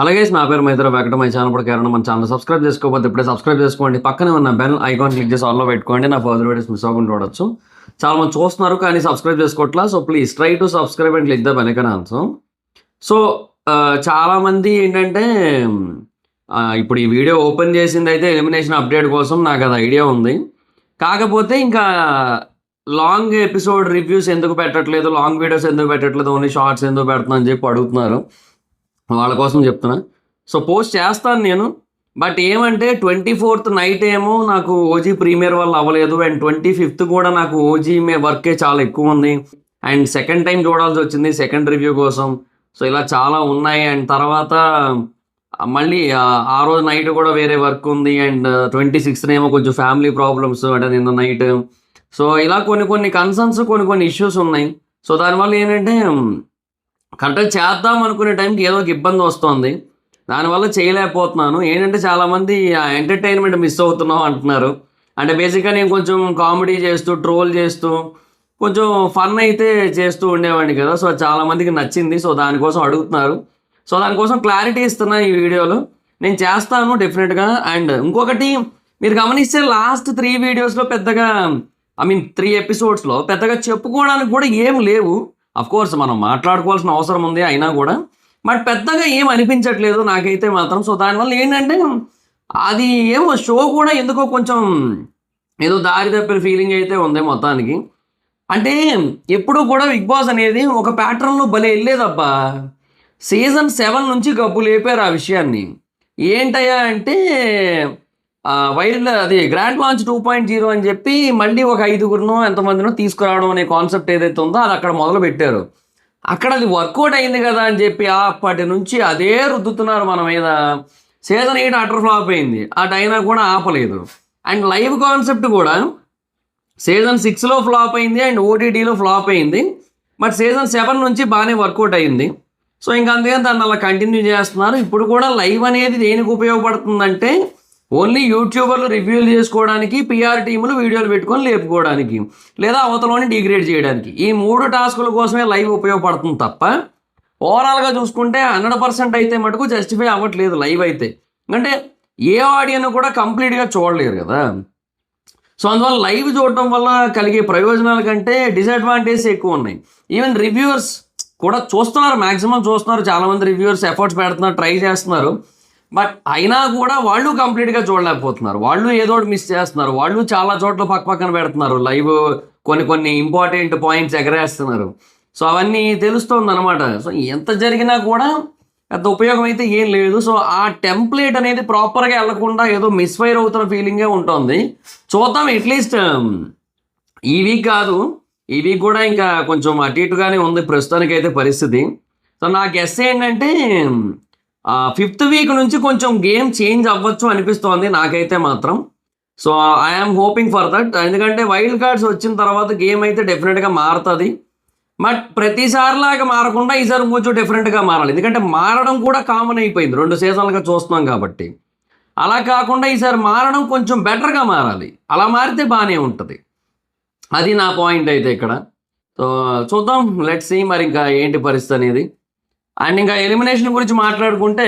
అలాగే నా పేరు మైత్ర వెంకట. మై ఛానల్ కూడా కేరళ. మన ఛానల్ సబ్స్క్రైబ్ చేసుకోకపోతే ఇప్పుడే సబ్స్క్రైబ్ చేసుకోండి. పక్కనే ఉన్న బెల్ ఐకాన్ క్లిక్ చేసి ఆల్లో పెట్టుకోండి. నా ఫర్దర్ వీడియోస్ మిస్ అవ్వకుండా చూడొచ్చు. చాలా మంది చూస్తున్నారు కానీ సబ్స్క్రైబ్ చేసుకోవట్లా. So please try to subscribe and click the bell icon also. So చాలామంది ఏంటంటే ఇప్పుడు ఈ వీడియో ఓపెన్ చేసింది అయితే ఎలిమినేషన్ అప్డేట్ కోసం. నాకు అది ఐడియా ఉంది. కాకపోతే ఇంకా లాంగ్ ఎపిసోడ్ రివ్యూస్ ఎందుకు పెట్టట్లేదు, లాంగ్ వీడియోస్ ఎందుకు పెట్టట్లేదు, ఓన్లీ షార్ట్స్ ఎందుకు పెడుతున్నా అని చెప్పి అడుగుతున్నారు. వాళ్ళ కోసం చెప్తున్నా. సో పోస్ట్ చేస్తాను నేను. బట్ ఏమంటే 24th నైట్ ఏమో నాకు ఓజీ ప్రీమియర్ వల్ల అవ్వలేదు. అండ్ 25th కూడా నాకు ఓజీ వర్కే చాలా ఎక్కువ ఉంది. అండ్ సెకండ్ టైం చూడాల్సి వచ్చింది సెకండ్ రివ్యూ కోసం. సో ఇలా చాలా ఉన్నాయి. అండ్ తర్వాత మళ్ళీ ఆ రోజు నైట్ కూడా వేరే వర్క్ ఉంది. అండ్ 26th ఏమో కొంచెం ఫ్యామిలీ ప్రాబ్లమ్స్ అంటే నిన్న నైట్. సో ఇలా కొన్ని కన్సర్న్స్, కొన్ని ఇష్యూస్ ఉన్నాయి. సో దానివల్ల ఏంటంటే కరెక్ట్గా చేద్దాం అనుకునే టైంకి ఏదో ఒక ఇబ్బంది వస్తుంది. దానివల్ల చేయలేకపోతున్నాను. ఏంటంటే చాలామంది ఎంటర్టైన్మెంట్ మిస్ అవుతున్నాం అంటున్నారు. అంటే బేసిక్గా నేను కొంచెం కామెడీ చేస్తూ, ట్రోల్ చేస్తూ, కొంచెం ఫన్ అయితే చేస్తూ ఉండేవాడిని కదా. సో చాలామందికి నచ్చింది. సో దానికోసం అడుగుతున్నారు. సో దానికోసం క్లారిటీ ఇస్తున్నా ఈ వీడియోలో. నేను చేస్తాను డెఫినెట్గా. అండ్ ఇంకొకటి మీరు గమనిస్తే లాస్ట్ 3 వీడియోస్లో పెద్దగా 3 ఎపిసోడ్స్లో పెద్దగా చెప్పుకోవడానికి కూడా ఏం లేవు. కోర్స్ మనం మాట్లాడుకోవాల్సిన అవసరం ఉంది అయినా కూడా, బట్ పెద్దగా ఏం అనిపించట్లేదు నాకైతే మాత్రం. సో దానివల్ల ఏంటంటే అది ఏమో షో కూడా ఎందుకో కొంచెం ఏదో దారి తప్పిన ఫీలింగ్ అయితే ఉంది మొత్తానికి. అంటే ఎప్పుడు కూడా బిగ్ బాస్ అనేది ఒక ప్యాటర్న్లో భలే వెళ్ళేదబ్బా. సీజన్ 7 నుంచి గబ్బు లేపారు ఆ విషయాన్ని. ఏంటయ్యా అంటే అది గ్రాండ్ లాంచ్ 2.0 అని చెప్పి మళ్ళీ ఒక 5గురినో ఎంతమందినో తీసుకురావడం అనే కాన్సెప్ట్ ఏదైతే ఉందో అది అక్కడ మొదలు పెట్టారు. అక్కడ అది వర్కౌట్ అయింది కదా అని చెప్పి అప్పటి నుంచి అదే రుద్దుతున్నారు మన మీద. సీజన్ 8 అటర్ ఫ్లాప్ అయింది. అయినా కూడా ఆపలేదు. అండ్ లైవ్ కాన్సెప్ట్ కూడా సీజన్ 6లో ఫ్లాప్ అయింది అండ్ ఓటీటీలో ఫ్లాప్ అయింది. బట్ సీజన్ 7 నుంచి బాగానే వర్కౌట్ అయింది. సో ఇంకా అందుకని దాన్ని అలా కంటిన్యూ చేస్తున్నారు. ఇప్పుడు కూడా లైవ్ అనేది దేనికి ఉపయోగపడుతుందంటే ఓన్లీ యూట్యూబర్లు రివ్యూలు చేసుకోవడానికి, పిఆర్ టీములు వీడియోలు పెట్టుకొని లేపుకోవడానికి, లేదా అవతలని డిగ్రేడ్ చేయడానికి. ఈ 3 టాస్కుల కోసమే లైవ్ ఉపయోగపడుతుంది తప్ప ఓవరాల్గా చూసుకుంటే 100% అయితే మటుకు జస్టిఫై అవ్వట్లేదు లైవ్ అయితే. అంటే ఏ ఆడియన్ కూడా కంప్లీట్గా చూడలేరు కదా. సో అందువల్ల లైవ్ చూడటం వల్ల కలిగే ప్రయోజనాల కంటే డిసడ్వాంటేజెస్ ఎక్కువ ఉన్నాయి. ఈవెన్ రివ్యూవర్స్ కూడా చూస్తున్నారు, మ్యాక్సిమం చూస్తున్నారు. చాలామంది రివ్యూవర్స్ ఎఫర్ట్స్ పెడుతున్నారు, ట్రై చేస్తున్నారు. బట్ అయినా కూడా వాళ్ళు కంప్లీట్గా చూడలేకపోతున్నారు. వాళ్ళు ఏదో ఒకటి మిస్ చేస్తున్నారు. వాళ్ళు చాలా చోట్ల పక్కన పెడుతున్నారు లైవ్, కొన్ని ఇంపార్టెంట్ పాయింట్స్ ఎగరేస్తున్నారు. సో అవన్నీ తెలుస్తుంది అనమాట. సో ఎంత జరిగినా కూడా పెద్ద ఉపయోగం అయితే ఏం లేదు. సో ఆ టెంప్లెట్ అనేది ప్రాపర్గా వెళ్లకుండా ఏదో మిస్ఫైర్ అవుతున్న ఫీలింగే ఉంటుంది. చూద్దాం. అట్లీస్ట్ ఈ వీక్ కాదు, ఈ వీక్ కూడా ఇంకా కొంచెం అటు ఇటుగానే ఉంది ప్రస్తుతానికైతే పరిస్థితి. సో నా గెస్ ఏంటంటే 5th వీక్ నుంచి కొంచెం గేమ్ చేంజ్ అవ్వచ్చు అనిపిస్తోంది నాకైతే మాత్రం. So I'm hoping for that. ఎందుకంటే వైల్డ్ కార్డ్స్ వచ్చిన తర్వాత గేమ్ అయితే డెఫినెట్గా మారుతుంది. బట్ ప్రతిసారిలాగా మారకుండా ఈసారి కొంచెం డిఫరెంట్గా మారాలి. ఎందుకంటే మారడం కూడా కామన్ అయిపోయింది 2 సీజన్లుగా చూస్తున్నాం కాబట్టి. అలా కాకుండా ఈసారి మారడం కొంచెం బెటర్గా మారాలి. అలా మారితే బాగానే ఉంటుంది. అది నా పాయింట్ అయితే ఇక్కడ. సో చూద్దాం, లెట్స్ సీ మరి ఇంకా ఏంటి పరిస్థితి అనేది. అండ్ ఇంకా ఎలిమినేషన్ గురించి మాట్లాడుకుంటే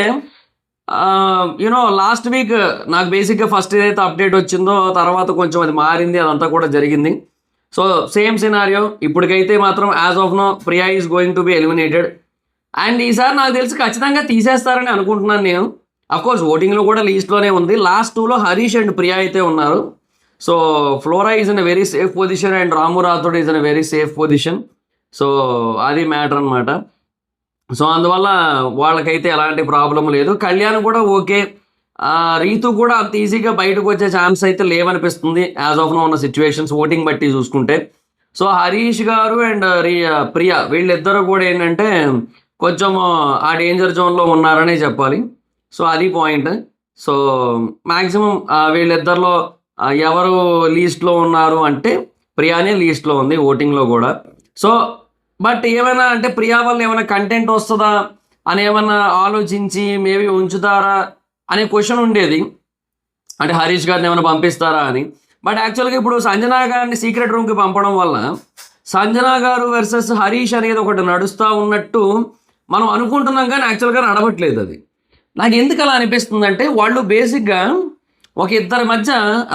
లాస్ట్ వీక్ నాకు బేసిక్గా ఫస్ట్ ఏదైతే అప్డేట్ వచ్చిందో తర్వాత కొంచెం అది మారింది, అదంతా కూడా జరిగింది. సో సేమ్ సినారియో ఇప్పటికైతే మాత్రం as of now Priya is going to be eliminated. And ఈసారి నాకు తెలిసి ఖచ్చితంగా తీసేస్తారని అనుకుంటున్నాను నేను. అఫ్కోర్స్ ఓటింగ్లో కూడా లీస్ట్లోనే ఉంది. లాస్ట్ 2లో హరీష్ అండ్ ప్రియా అయితే ఉన్నారు. So flora is in a very safe position and Ramu Rathod is in a very safe position. So అది మ్యాటర్ అనమాట. సో అందువల్ల వాళ్ళకైతే ఎలాంటి ప్రాబ్లం లేదు. కళ్యాణ్ కూడా ఓకే. రీతు కూడా అంత ఈజీగా బయటకు వచ్చే ఛాన్స్ అయితే లేవనిపిస్తుంది యాజ్ ఆఫ్ నో ఉన్న సిచ్యువేషన్స్ ఓటింగ్ బట్టి చూసుకుంటే. సో హరీష్ గారు అండ్ ప్రియా వీళ్ళిద్దరూ కూడా ఏంటంటే కొంచెం ఆ డేంజర్ జోన్లో ఉన్నారనే చెప్పాలి. సో అది పాయింట్. సో మ్యాక్సిమం వీళ్ళిద్దరిలో ఎవరు లీస్ట్లో ఉన్నారు అంటే ప్రియానే లీస్ట్లో ఉంది ఓటింగ్లో కూడా. సో బట్ ఏమైనా అంటే ప్రియా వల్ల ఏమైనా కంటెంట్ వస్తుందా అని ఏమైనా ఆలోచించి మేబీ ఉంచుతారా అనే క్వశ్చన్ ఉండేది. అంటే హరీష్ గారిని ఏమైనా పంపిస్తారా అని. బట్ యాక్చువల్గా ఇప్పుడు సంజనా గారిని సీక్రెట్ రూమ్కి పంపడం వల్ల సంజనా గారు వర్సెస్ హరీష్ అనేది ఒకటి నడుస్తూ ఉన్నట్టు మనం అనుకుంటున్నాం కానీ యాక్చువల్గా నడవట్లేదు అది. నాకు ఎందుకు అలా అనిపిస్తుందంటే వాళ్ళు బేసిక్గా ఒక ఇద్దరి మధ్య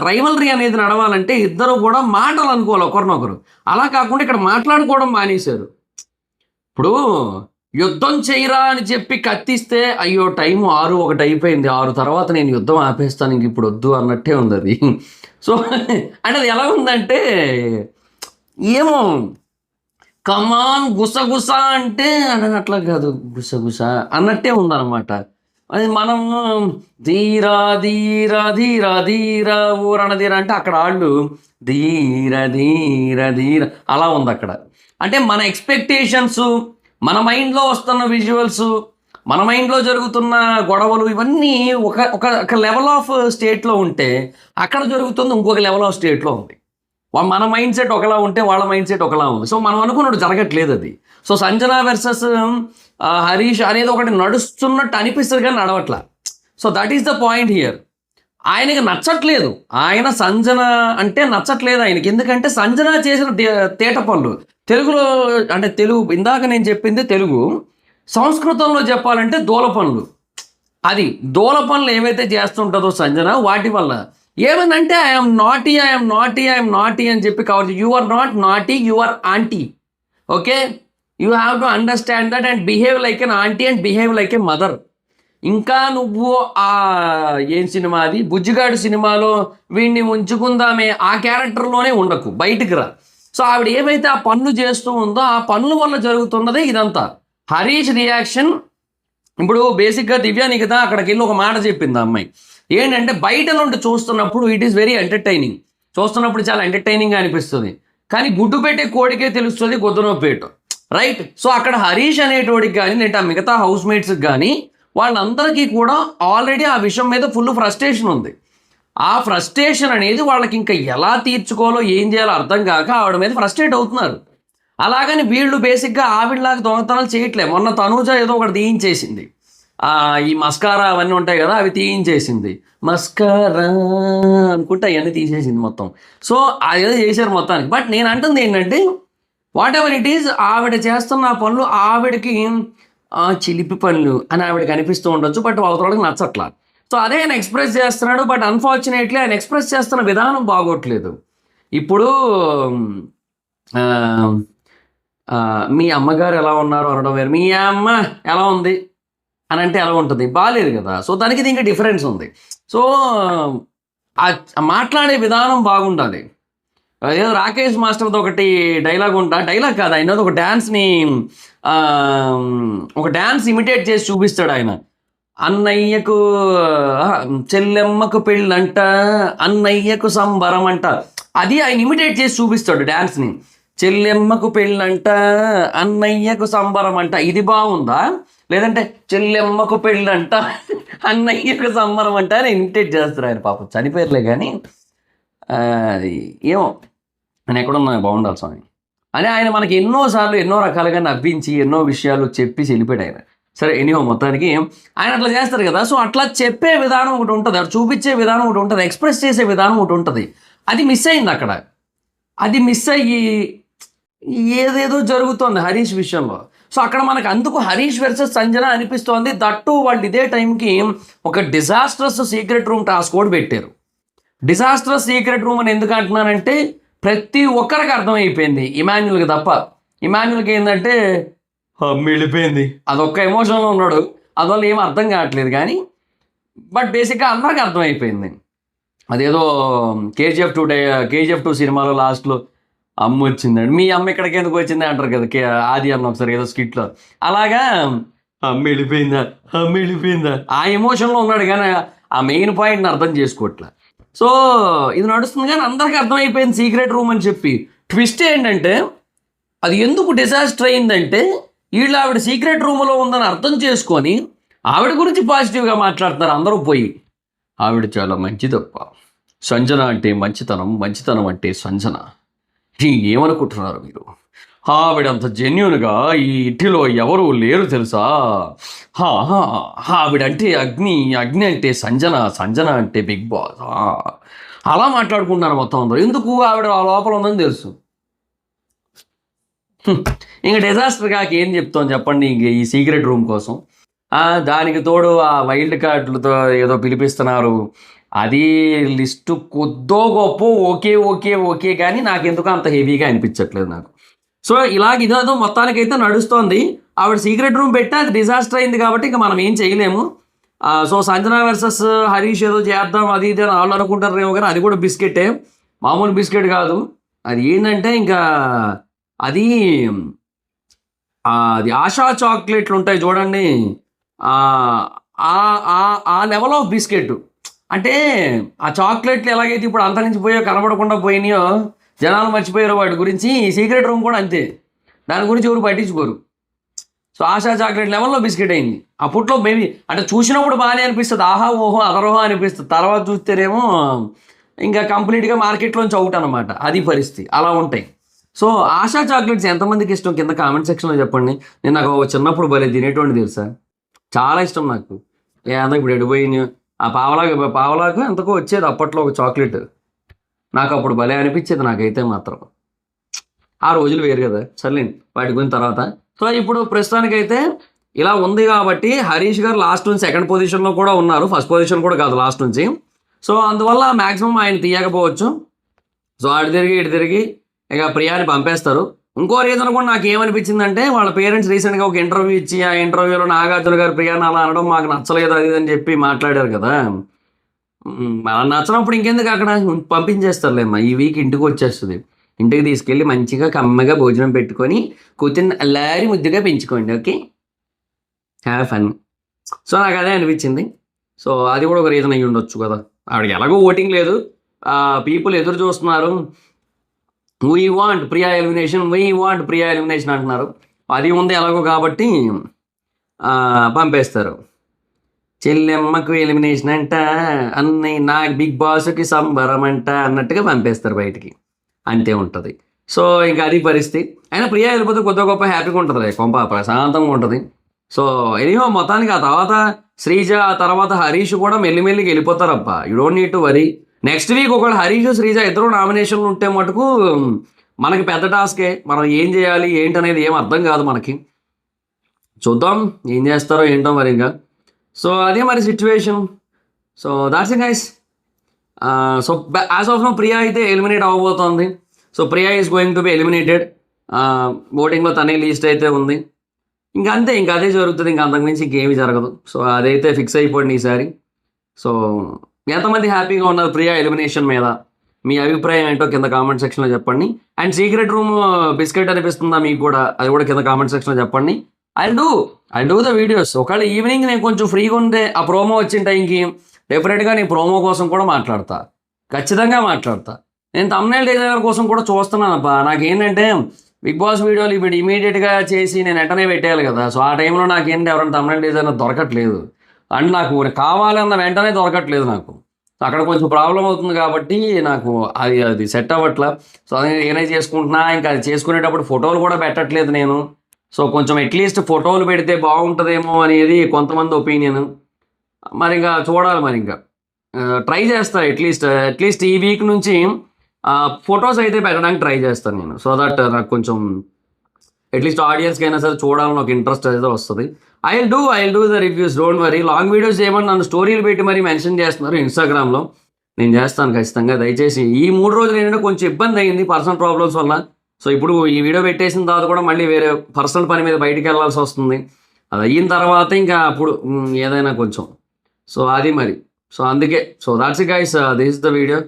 రైవలరీ అనేది నడవాలంటే ఇద్దరు కూడా మాటలు అనుకోవాలి ఒకరినొకరు. అలా కాకుండా ఇక్కడ మాట్లాడుకోవడం మానేశారు. ఇప్పుడు యుద్ధం చేయరా అని చెప్పి కత్తిస్తే అయ్యో టైం 6:01 అయిపోయింది, 6 తర్వాత నేను యుద్ధం ఆపేస్తాను, ఇంక ఇప్పుడు వద్దు అన్నట్టే ఉంది అది. సో అంటే అది ఎలా ఉందంటే ఏమో కమాన్ గుసగుస అంటే అట్లా కాదు, గుసగుస అన్నట్టే ఉందన్నమాట. అది మనం ధీరా ధీరా ధీరా ధీరా ఊరనధీరా అంటే అక్కడ వాళ్ళు ధీర ధీర ధీర అలా ఉంది అక్కడ. అంటే మన ఎక్స్పెక్టేషన్స్, మన మైండ్లో వస్తున్న విజువల్స్, మన మైండ్లో జరుగుతున్న గొడవలు ఇవన్నీ ఒక ఒక లెవెల్ ఆఫ్ స్టేట్లో ఉంటే అక్కడ జరుగుతుంది ఇంకొక లెవెల్ ఆఫ్ స్టేట్లో ఉంది. మన మైండ్ సెట్ ఒకలా ఉంటే వాళ్ళ మైండ్ సెట్ ఒకలా ఉంది. సో మనం అనుకున్నట్టు జరగట్లేదు అది. సో సంజన వర్సెస్ హరీష్ అనేది ఒకటి నడుస్తున్నట్టు అనిపిస్తుంది కానీ నడవట్లా. So that is the point here. ఆయనకి నచ్చట్లేదు, ఆయన సంజన అంటే నచ్చట్లేదు ఆయనకి. ఎందుకంటే సంజన చేసిన తేట పనులు తెలుగులో, అంటే తెలుగు ఇందాక నేను చెప్పింది తెలుగు, సంస్కృతంలో చెప్పాలంటే దూల పనులు. అది దూల పనులు ఏవైతే చేస్తుంటుందో సంజన, వాటి వల్ల ఏమనంటే ఐఎమ్ నాటీ అని చెప్పి cover. You are not naughty, you are aunty. Okay, you have to understand that and behave like an aunty and behave like a mother. ఇంకా నువ్వు ఏం సినిమా అది, బుజ్జిగాడు సినిమాలో వీడిని ఉంచుకుందామే ఆ క్యారెక్టర్లోనే ఉండకు, బయటికి రా. సో ఆవిడ ఏవైతే ఆ పనులు చేస్తూ ఉందో ఆ పనుల వల్ల జరుగుతున్నదే ఇదంతా. హరీష్ రియాక్షన్ ఇప్పుడు బేసిక్గా దివ్య నిఖిత అక్కడికి వెళ్ళి ఒక మాట చెప్పింది ఆ అమ్మాయి. ఏంటంటే బయట నుండి చూస్తున్నప్పుడు ఇట్ ఈస్ వెరీ ఎంటర్టైనింగ్, చూస్తున్నప్పుడు చాలా ఎంటర్టైనింగ్గా అనిపిస్తుంది. కానీ గుడ్డు పెట్టే కోడికే తెలుస్తుంది గొద్దునొప్పేటు, రైట్? సో అక్కడ హరీష్ అనేటోడికి కానీ లేదా మిగతా హౌస్ మేట్స్కి కానీ వాళ్ళందరికీ కూడా ఆల్రెడీ ఆ విషయం మీద ఫుల్ ఫ్రస్ట్రేషన్ ఉంది. ఆ ఫ్రస్ట్రేషన్ అనేది వాళ్ళకి ఇంకా ఎలా తీర్చుకోవాలో ఏం చేయాలో అర్థం కాక ఆవిడ మీద ఫ్రస్ట్రేట్ అవుతున్నారు. అలాగని వీళ్ళు బేసిక్గా ఆవిడలాగా దొంగతనాలు చేయట్లే. మొన్న తనూజ ఏదో ఒకటి తీయించేసింది, ఈ మస్కారా అవన్నీ ఉంటాయి కదా, అవి తీయించేసింది. మస్కారా అనుకుంటే అవన్నీ తీసేసింది మొత్తం. సో అదేదో చేశారు మొత్తానికి. బట్ నేను అంటుంది ఏంటంటే వాట్ ఎవర్ ఇట్ ఈజ్, ఆవిడ చేస్తున్న పనులు ఆవిడకి చిలిపి పనులు అని ఆవిడకి అనిపిస్తూ ఉండొచ్చు, బట్ అవతలకి నచ్చట్లా. సో అదే ఆయన ఎక్స్ప్రెస్ చేస్తున్నాడు. బట్ అన్ఫార్చునేట్లీ ఆయన ఎక్స్ప్రెస్ చేస్తున్న విధానం బాగోట్లేదు. ఇప్పుడు మీ అమ్మగారు ఎలా ఉన్నారు అనడం వేరు, మీ అమ్మ ఎలా ఉంది అని అంటే ఎలా ఉంటుంది, బాగాలేదు కదా. సో దానికి దీనికి డిఫరెన్స్ ఉంది. సో మాట్లాడే విధానం బాగుండాలి. ఏదో రాకేష్ మాస్టర్తో ఒకటి డైలాగ్ డైలాగ్ కాదు, ఆయన ఒక డ్యాన్స్ని ఒక డ్యాన్స్ ఇమిటేట్ చేసి చూపిస్తాడు ఆయన. అన్నయ్యకు చెల్లెమ్మకు పెళ్ళంట, అన్నయ్యకు సంబరం అంట, అది ఆయన ఇమిటేట్ చేసి చూపిస్తాడు డ్యాన్స్ని. చెల్లెమ్మకు పెళ్ళంట, అన్నయ్యకు సంబరం అంట, ఇది బాగుందా? లేదంటే చెల్లెమ్మకు పెళ్ళంట, అన్నయ్యకు సంబరం అంట అని ఇమిటేట్ చేస్తారు ఆయన. పాపం చనిపోయారులే కానీ అది ఏమో ఆయన ఎక్కడున్నా బాగుండాలి స్వామి అని ఆయన మనకి ఎన్నోసార్లు ఎన్నో రకాలుగా నవ్వించి ఎన్నో విషయాలు చెప్పి చెలిపాడు ఆయన. సరే ఎనీహో మొత్తానికి ఆయన అట్లా చేస్తారు కదా. సో అట్లా చెప్పే విధానం ఒకటి ఉంటుంది, అది చూపించే విధానం ఒకటి ఉంటుంది, ఎక్స్ప్రెస్ చేసే విధానం ఒకటి ఉంటుంది. అది మిస్ అయింది అక్కడ. అది మిస్ అయ్యి ఏదేదో జరుగుతోంది హరీష్ విషయంలో. సో అక్కడ మనకు అందుకు హరీష్ వర్సెస్ సంజన అనిపిస్తోంది. దట్టు వాళ్ళు ఇదే టైంకి ఒక డిజాస్ట్రస్ సీక్రెట్ రూమ్ టాస్క్ కూడా పెట్టారు. డిజాస్ట్రస్ సీక్రెట్ రూమ్ అని ఎందుకు అంటున్నానంటే ప్రతి ఒక్కరికి అర్థమైపోయింది, ఇమాన్యుల్కి తప్ప. ఇమాన్యుల్కి ఏంటంటే వెళ్ళిపోయింది, అదొక్క ఎమోషన్లో ఉన్నాడు, అందువల్ల ఏం అర్థం కావట్లేదు. కానీ బట్ బేసిక్గా అందరికీ అర్థమైపోయింది. అదేదో కేజీఎఫ్ 2 సినిమాలో లాస్ట్లో అమ్మ వచ్చిందండి, మీ అమ్మ ఇక్కడికి ఎందుకు వచ్చింది అంటారు కదా ఆది అన్న ఒకసారి ఏదో స్కిట్లో. అలాగా అమ్మ వెళ్ళిపోయిందా ఆ ఎమోషన్లో ఉన్నాడు, కానీ ఆ మెయిన్ పాయింట్ని అర్థం చేసుకోవట్లే. సో ఇది నడుస్తుంది కానీ అందరికీ అర్థమైపోయింది సీక్రెట్ రూమ్ అని చెప్పి. ట్విస్ట్ ఏంటంటే అది ఎందుకు డిజాస్టర్ అయిందంటే వీళ్ళు ఆవిడ సీక్రెట్ రూమ్లో ఉందని అర్థం చేసుకొని ఆవిడ గురించి పాజిటివ్గా మాట్లాడుతున్నారు అందరూ పోయి. ఆవిడ చాలా మంచిదప్ప, సంజన అంటే మంచితనం అంటే సంజన, ఏమనుకుంటున్నారు మీరు? ఆవిడంత జెన్యున్గా ఈ ఇంటిలో ఎవరు లేరు తెలుసా? ఆవిడంటే అగ్ని అంటే సంజన అంటే బిగ్ బాస్. అలా మాట్లాడుకుంటున్నారు మొత్తం అందరూ. ఎందుకు? ఆవిడ ఆ లోపల ఉందని తెలుసు. ఇంకా డిజాస్టర్ కాక ఏం చెప్తాం చెప్పండి ఇంక ఈ సీక్రెట్ రూమ్ కోసం. దానికి తోడు ఆ వైల్డ్ కార్డులతో ఏదో పిలిపిస్తున్నారు. అది లిస్టు కొద్దో గొప్ప ఓకే ఓకే ఓకే కానీ నాకెందుకో అంత హెవీగా అనిపించట్లేదు నాకు. సో ఇలాగ ఇదేదో మొత్తానికైతే నడుస్తోంది. ఆవిడ సీక్రెట్ రూమ్ పెట్టి అది డిజాస్టర్ అయింది కాబట్టి ఇక మనం ఏం చేయలేము. సో సంజన వర్సెస్ హరీష్ ఏదో చేద్దాం అది ఇది అని వాళ్ళు అనుకుంటారేమో కానీ అది కూడా బిస్కెటే, మామూలు బిస్కెట్ కాదు. అది ఏంటంటే ఇంకా అది అది ఆశా చాక్లెట్లు ఉంటాయి చూడండి, ఆ ఆ లెవెల్ ఆఫ్ బిస్కెట్. అంటే ఆ చాక్లెట్లు ఎలాగైతే ఇప్పుడు అంతరించిపోయో కనబడకుండా పోయినాయో జనాలు మర్చిపోయారు వాటి గురించి, ఈ సీక్రెట్ రూమ్ కూడా అంతే. దాని గురించి ఎవరు పట్టించుకోరు. సో ఆశా చాక్లెట్ లెవెల్లో బిస్కెట్ అయింది. అప్పట్లో మేబీ అంటే చూసినప్పుడు బాగానే అనిపిస్తుంది, ఆహా ఓహో అదరోహో అనిపిస్తుంది. తర్వాత చూస్తేనేమో ఇంకా కంప్లీట్గా మార్కెట్లోంచి అవుట్ అనమాట. అది పరిస్థితి, అలా ఉంటాయి. సో ఆశా చాక్లెట్స్ ఎంతమందికి ఇష్టం కింద కామెంట్ సెక్షన్లో చెప్పండి. నేను నాకు చిన్నప్పుడు భలే తినేటువంటి తెలుసా, చాలా ఇష్టం నాకు. ఏదో ఇప్పుడు ఎడిపోయినాయి. ఆ పావలాకు ఎంతకో వచ్చేది అప్పట్లో ఒక చాక్లెట్. నాకు అప్పుడు భలే అనిపించేది నాకైతే మాత్రం. ఆ రోజులు వేరు కదా, సర్లేండి వాటి గురించి తర్వాత. సో ఇప్పుడు ప్రస్తుతానికైతే ఇలా ఉంది కాబట్టి హరీష్ గారు లాస్ట్ నుంచి సెకండ్ పొజిషన్లో కూడా ఉన్నారు, ఫస్ట్ పొజిషన్ కూడా కాదు లాస్ట్ నుంచి. సో అందువల్ల మ్యాక్సిమం ఆయన తీయకపోవచ్చు. సో అటు తిరిగి ఇక ప్రియాని పంపేస్తారు. ఇంకో రీజన్ కూడా నాకు ఏమనిపించిందంటే, వాళ్ళ పేరెంట్స్ రీసెంట్గా ఒక ఇంటర్వ్యూ ఇచ్చి ఆ ఇంటర్వ్యూలో నాగార్జున గారు ప్రియాని అలా అనడం మాకు నచ్చలేదు అది అని చెప్పి మాట్లాడారు కదా. అలా నచ్చినప్పుడు ఇంకెందుకు అక్కడ పంపించేస్తారులేమ్మా, ఈ వీక్ ఇంటికి వచ్చేస్తుంది. ఇంటికి తీసుకెళ్ళి మంచిగా కమ్మగా భోజనం పెట్టుకొని కూర్చొని అల్లారి ముద్దుగా పెంచుకోండి, ఓకే, హ్యావ్ ఫన్. సో నాకు అదే అనిపించింది. సో అది కూడా ఒక రీజన్ అయ్యి ఉండొచ్చు కదా. ఆవిడకి ఎలాగో ఓటింగ్ లేదు, పీపుల్ ఎదురు చూస్తున్నారు. వీ వాంట్ ప్రియా ఎలిమినేషన్ అంటున్నారు. అది ఉంది ఎలాగో కాబట్టి పంపేస్తారు. చెల్లెమ్మకు ఎలిమినేషన్ అంట, అన్నయ్య నాకు బిగ్ బాస్కి సంబరం అంట అన్నట్టుగా పంపేస్తారు బయటికి, అంతే ఉంటుంది. సో ఇంకా అది పరిస్థితి. అయినా ప్రియా వెళ్ళిపోతే కొద్దిగా గొప్ప హ్యాపీగా ఉంటుంది, కొంప ప్రశాంతంగా ఉంటుంది. సో ఎనీహో మొత్తానికి ఆ తర్వాత శ్రీజ, ఆ తర్వాత హరీష్ కూడా మెల్లిమెల్లికి వెళ్ళిపోతారబ్బా. You don't need to worry. Next week ఒకవేళ హరీష్ శ్రీజ ఇద్దరు నామినేషన్లు ఉంటే మటుకు మనకి పెద్ద టాస్కే. మనం ఏం చేయాలి ఏంటనేది ఏం అర్థం కాదు మనకి. చూద్దాం ఏం చేస్తారో ఏంటో మరి ఇంకా. సో అదే మరి situation. So that's it guys. So as of now Priya అయితే ఎలిమినేట్ అవ్వబోతోంది. So Priya is going to be eliminated. ఓటింగ్లో తనే లీస్ట్ అయితే ఉంది. ఇంకా అంతే, ఇంకా అదే జరుగుతుంది, ఇంకా అంతకుమించి ఇంకేమీ జరగదు. సో అదైతే ఫిక్స్ అయిపోయింది ఈసారి. సో ఎంతమంది హ్యాపీగా ఉన్నారు ప్రియా ఎలిమినేషన్ మీద, మీ అభిప్రాయం ఏంటో కింద కామెంట్ సెక్షన్లో చెప్పండి. అండ్ సీక్రెట్ రూమ్ బిస్కెట్ అనిపిస్తుందా మీకు కూడా, అది కూడా కింద కామెంట్ సెక్షన్లో చెప్పండి. I do the videos. ఒకవేళ ఈవినింగ్ నేను కొంచెం ఫ్రీగా ఉంటే ఆ ప్రోమో వచ్చిన టైంకి డెఫినెట్గా నేను ప్రోమో కోసం కూడా మాట్లాడతా, ఖచ్చితంగా మాట్లాడతా. నేను thumbnail డిజైనర్ కోసం కూడా చూస్తున్నానప్పా. నాకేంటంటే బిగ్ బాస్ వీడియోలు ఇప్పుడు ఇమీడియట్గా చేసి నేను వెంటనే పెట్టేయాలి కదా. సో ఆ టైంలో నాకేంటి ఎవరైనా thumbnail డిజైనర్ దొరకట్లేదు, అండ్ నాకు కావాలన్న వెంటనే దొరకట్లేదు నాకు. అక్కడ కొంచెం ప్రాబ్లం అవుతుంది కాబట్టి నాకు అది సెట్ అవ్వట్లా. సో అది నేనే చేసుకుంటున్నా. ఇంకా అది చేసుకునేటప్పుడు ఫోటోలు కూడా పెట్టట్లేదు నేను. సో కొంచెం అట్లీస్ట్ ఫోటోలు పెడితే బాగుంటుందేమో అనేది కొంతమంది ఒపీనియన్. మరి ఇంకా చూడాలి, మరి ఇంకా ట్రై చేస్తా. అట్లీస్ట్ ఈ వీక్ నుంచి ఫొటోస్ అయితే పెట్టడానికి ట్రై చేస్తాను నేను. సో దట్ నాకు కొంచెం అట్లీస్ట్ ఆడియన్స్కి అయినా సరే చూడాలని ఒక ఇంట్రెస్ట్ అయితే వస్తుంది. I will do the reviews, don't worry. Long videos చేయమని నన్ను స్టోరీలు పెట్టి మరీ మెన్షన్ చేస్తున్నారు ఇన్స్టాగ్రామ్లో. నేను చేస్తాను ఖచ్చితంగా. దయచేసి ఈ 3 రోజులు ఏంటంటే కొంచెం ఇబ్బంది అయింది పర్సనల్ ప్రాబ్లమ్స్ వల్ల. సో ఇప్పుడు ఈ వీడియో పెట్టేసిన తర్వాత కూడా మళ్ళీ వేరే పర్సనల్ పని మీద బయటికి వెళ్ళాల్సి వస్తుంది. అది అయిన తర్వాత ఇంకా అప్పుడు ఏదైనా కొంచెం. సో అది మరి. సో అందుకే. So that's it guys, this is the video.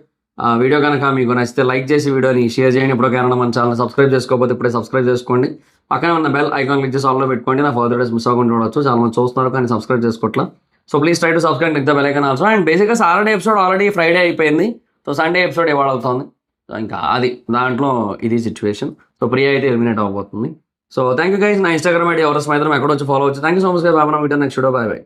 Video కనుక మీకు నచ్చితే లైక్ చేసి వీడియోని షేర్ చేయండి. ఎప్పటికైనా మన ఛానల్ సబ్స్క్రైబ్ చేసుకోకపోతే ఇప్పుడే సబ్స్క్రైబ్ చేసుకోండి. పక్కనే ఉన్న బెల్ ఐకాన్ క్లిక్ చేసి ఆల్లో పెట్టుకోండి. నా ఫర్దర్ డేస్ మిస్ అవ్వకుండా చూడవచ్చు. చాలా మంది చూస్తున్నారు కానీ సబ్స్క్రైబ్ చేసుకోవట్లా. So please try to subscribe, click the bell icon also. And బేసిక్గా సాటర్డే ఎపిసోడ్ ఆల్రెడీ ఫ్రైడే అయిపోయింది. సో సండే ఎపిసోడ్ ఇవాళ అవుతుంది. సో ఇంకా అది దాంట్లో ఇది సిచ్యువేషన్. సో ప్రియా అయితే ఎలిమినేట్ అవ్వబోతుంది. So thank you guys. నా ఇన్స్టాగ్రామ్ ఐడి ఎవరస్ మైత్రం ఎక్కడ వచ్చి ఫాలో అవచ్చు. Thank you so much guys. బాబా video next video. Bye by.